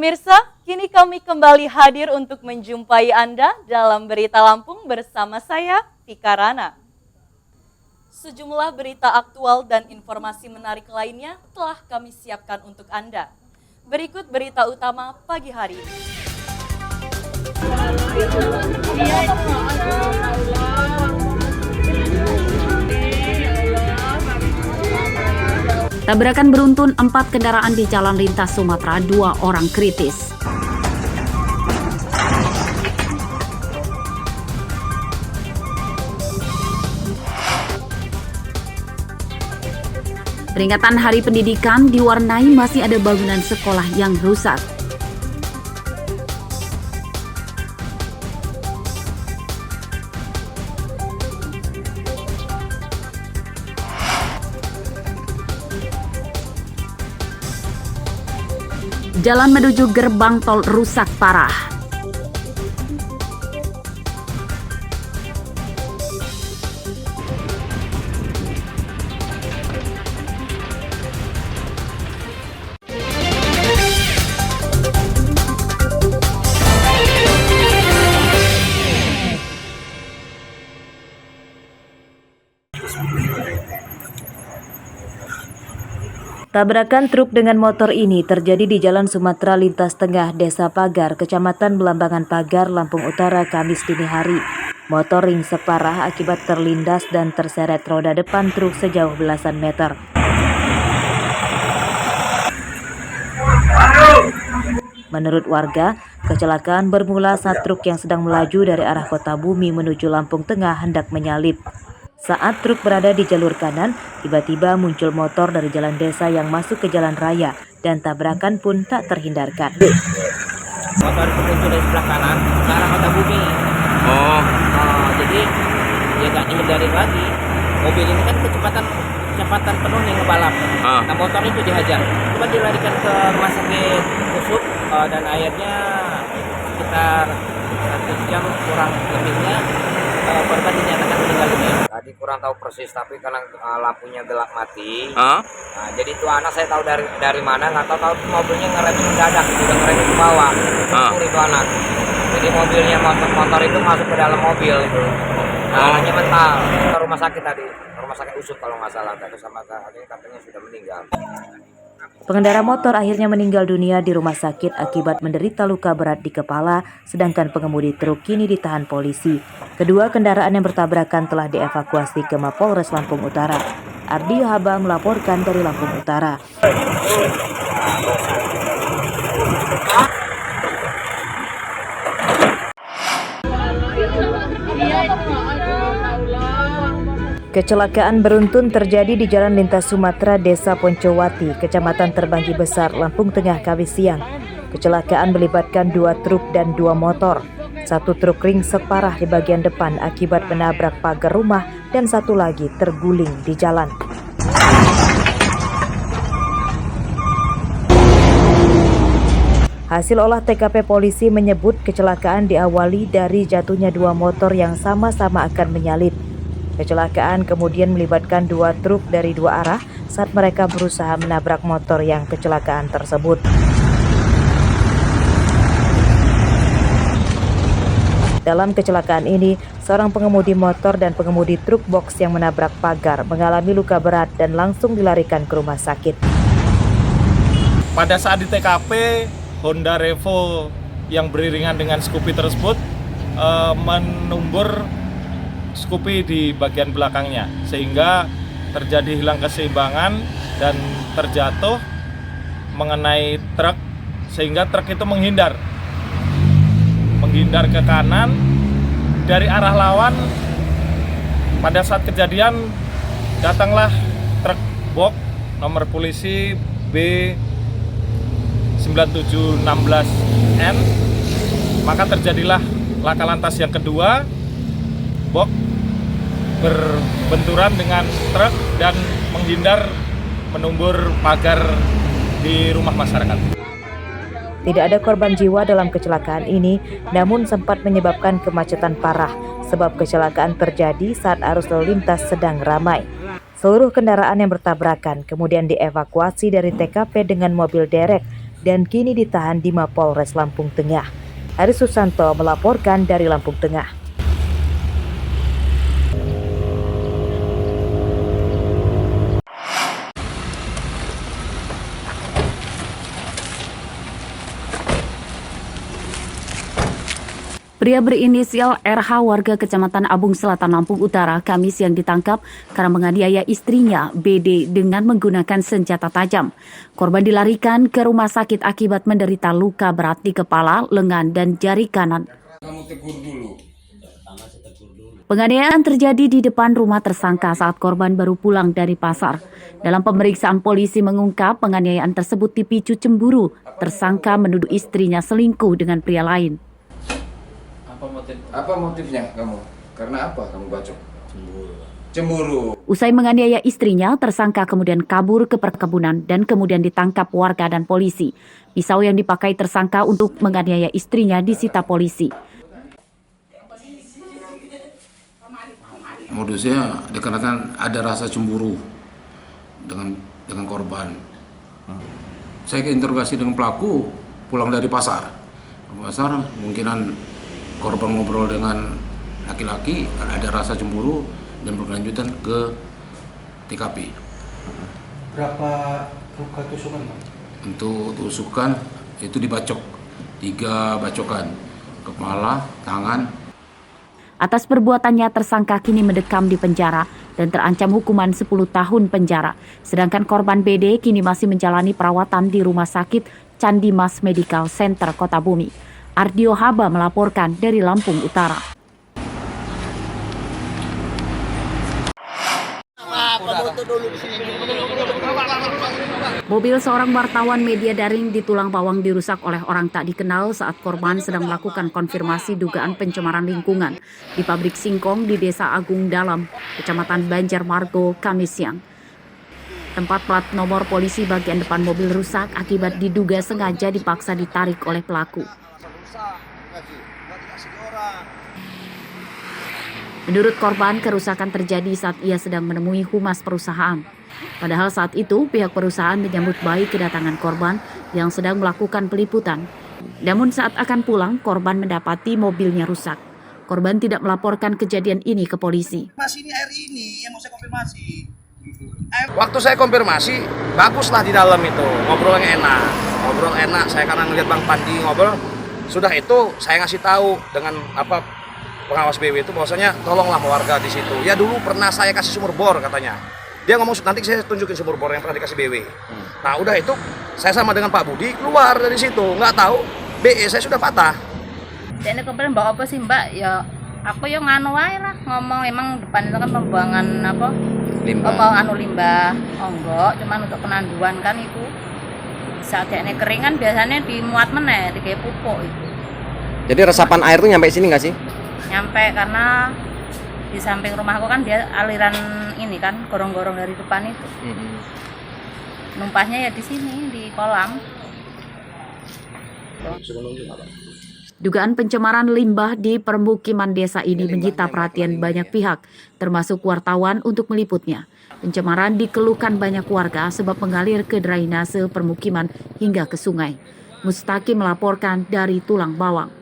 Pemirsa, kini kami kembali hadir untuk menjumpai Anda dalam Berita Lampung bersama saya, Tika Rana. Sejumlah berita aktual dan informasi menarik lainnya telah kami siapkan untuk Anda. Berikut berita utama pagi hari ini. Tabrakan beruntun 4 kendaraan di jalan lintas Sumatera, 2 orang kritis. Peringatan Hari Pendidikan diwarnai masih ada bangunan sekolah yang rusak. Jalan menuju gerbang tol rusak parah. Tabrakan truk dengan motor ini terjadi di Jalan Sumatera Lintas Tengah, Desa Pagar, Kecamatan Belambangan Pagar, Lampung Utara, Kamis dini hari. Motor ringsek parah akibat terlindas dan terseret roda depan truk sejauh belasan meter. Menurut warga, kecelakaan bermula saat truk yang sedang melaju dari arah Kota Bumi menuju Lampung Tengah hendak menyalip. Saat truk berada di jalur kanan, tiba-tiba muncul motor dari jalan desa yang masuk ke jalan raya dan tabrakan pun tak terhindarkan. Motor itu muncul dari sebelah kanan ke arah Kota Bumi. Jadi dia gak dihindarin lagi. Mobil ini kan kecepatan penuh nih ngebalap. Nah motor itu dihajar. Cuma dilarikan ke rumah sakit Usuk dan akhirnya sekitar 1 jam kurang lebihnya korban dinyatakan meninggal dunia. Tadi kurang tahu persis, tapi karena lampunya gelap mati. Nah, jadi itu anak saya tahu dari mana, nggak tahu mobilnya ngerem mendadak, udah ngerem ke bawah. Itu anak. Jadi mobilnya motor itu masuk ke dalam mobil. Anaknya mental. Ke rumah sakit tadi, rumah sakit Usuk kalau nggak salah. Tapi sama katanya sudah meninggal. Pengendara motor akhirnya meninggal dunia di rumah sakit akibat menderita luka berat di kepala, sedangkan pengemudi truk kini ditahan polisi. Kedua kendaraan yang bertabrakan telah dievakuasi ke Mapolres Lampung Utara. Ardi Yohaba melaporkan dari Lampung Utara. Kecelakaan beruntun terjadi di Jalan Lintas Sumatera, Desa Poncowati, Kecamatan Terbanggi Besar, Lampung Tengah, Kamis siang. Kecelakaan melibatkan 2 truk dan 2 motor. 1 truk ringsek parah di bagian depan akibat menabrak pagar rumah dan 1 lagi terguling di jalan. Hasil olah TKP polisi menyebut kecelakaan diawali dari jatuhnya 2 motor yang sama-sama akan menyalip. Kecelakaan kemudian melibatkan 2 truk dari 2 arah saat mereka berusaha menabrak motor yang kecelakaan tersebut. Dalam kecelakaan ini, seorang pengemudi motor dan pengemudi truk box yang menabrak pagar mengalami luka berat dan langsung dilarikan ke rumah sakit. Pada saat di TKP, Honda Revo yang beriringan dengan Scoopy tersebut menumbur Scoopy di bagian belakangnya, sehingga terjadi hilang keseimbangan dan terjatuh mengenai truk, sehingga truk itu menghindar ke kanan dari arah lawan. Pada saat kejadian datanglah truk box nomor polisi B9716N, maka terjadilah laka lantas yang kedua. Box berbenturan dengan truk dan menghindar menumbur pagar di rumah masyarakat. Tidak ada korban jiwa dalam kecelakaan ini, namun sempat menyebabkan kemacetan parah sebab kecelakaan terjadi saat arus lalu lintas sedang ramai. Seluruh kendaraan yang bertabrakan kemudian dievakuasi dari TKP dengan mobil derek dan kini ditahan di Mapolres Lampung Tengah. Ari Susanto melaporkan dari Lampung Tengah. Pria berinisial RH warga Kecamatan Abung Selatan, Lampung Utara, Kamis yang ditangkap karena menganiaya istrinya, BD, dengan menggunakan senjata tajam. Korban dilarikan ke rumah sakit akibat menderita luka berat di kepala, lengan, dan jari kanan. Penganiayaan terjadi di depan rumah tersangka saat korban baru pulang dari pasar. Dalam pemeriksaan, polisi mengungkap penganiayaan tersebut dipicu cemburu. Tersangka menuduh istrinya selingkuh dengan pria lain. Apa motifnya kamu? Karena apa kamu bacok? Cemburu. Usai menganiaya istrinya, tersangka kemudian kabur ke perkebunan dan kemudian ditangkap warga dan polisi. Pisau yang dipakai tersangka untuk menganiaya istrinya disita polisi. Modusnya dikarenakan ada rasa cemburu dengan korban. Saya interogasi dengan pelaku pulang dari pasar. Mungkinan korban ngobrol dengan laki-laki, ada rasa cemburu dan berkelanjutan ke TKP. Berapa luka tusukan, Pak? Untuk tusukan itu dibacok, 3 bacokan, kepala, tangan. Atas perbuatannya, tersangka kini mendekam di penjara dan terancam hukuman 10 tahun penjara. Sedangkan korban BD kini masih menjalani perawatan di Rumah Sakit Candi Mas Medical Center Kota Bumi. Ardio Haba melaporkan dari Lampung Utara. Mobil seorang wartawan media daring di Tulang Bawang dirusak oleh orang tak dikenal saat korban sedang melakukan konfirmasi dugaan pencemaran lingkungan di pabrik singkong di Desa Agung Dalam, Kecamatan Banjarmargo, Kamis siang. Tempat plat nomor polisi bagian depan mobil rusak akibat diduga sengaja dipaksa ditarik oleh pelaku. Menurut korban, kerusakan terjadi saat ia sedang menemui humas perusahaan. Padahal saat itu pihak perusahaan menyambut baik kedatangan korban yang sedang melakukan peliputan. Namun saat akan pulang, korban mendapati mobilnya rusak. Korban tidak melaporkan kejadian ini ke polisi. Mas, ini air ini yang mau saya konfirmasi. Waktu saya konfirmasi, baguslah di dalam itu, ngobrolnya enak. Ngobrol enak, saya karena ngeliat Bang Pandi ngobrol. Sudah itu saya ngasih tahu dengan pengawas BW itu bahwasanya tolonglah warga di situ. Ya dulu pernah saya kasih sumur bor katanya. Dia ngomong nanti saya tunjukin sumur bor yang pernah dikasih BW. Nah udah itu saya sama dengan Pak Budi keluar dari situ. Nggak tahu BE saya sudah patah. Ini kemarin bawa apa sih Mbak? Ya aku yang nganu aja lah ngomong emang depan itu kan pembuangan limbah. Oh enggak, cuman untuk penanduan kan itu. Saat ini keringan biasanya dimuat meneh, kayak pupuk itu. Jadi resapan air tuh nyampe sini nggak sih? Nyampe karena di samping rumahku kan dia aliran ini kan gorong-gorong dari depan itu. Numpahnya ya di sini di kolam. Dugaan pencemaran limbah di permukiman desa ini menyita perhatian banyak pihak, termasuk wartawan untuk meliputnya. Pencemaran dikeluhkan banyak warga sebab mengalir ke drainase permukiman hingga ke sungai. Mustaqim melaporkan dari Tulang Bawang.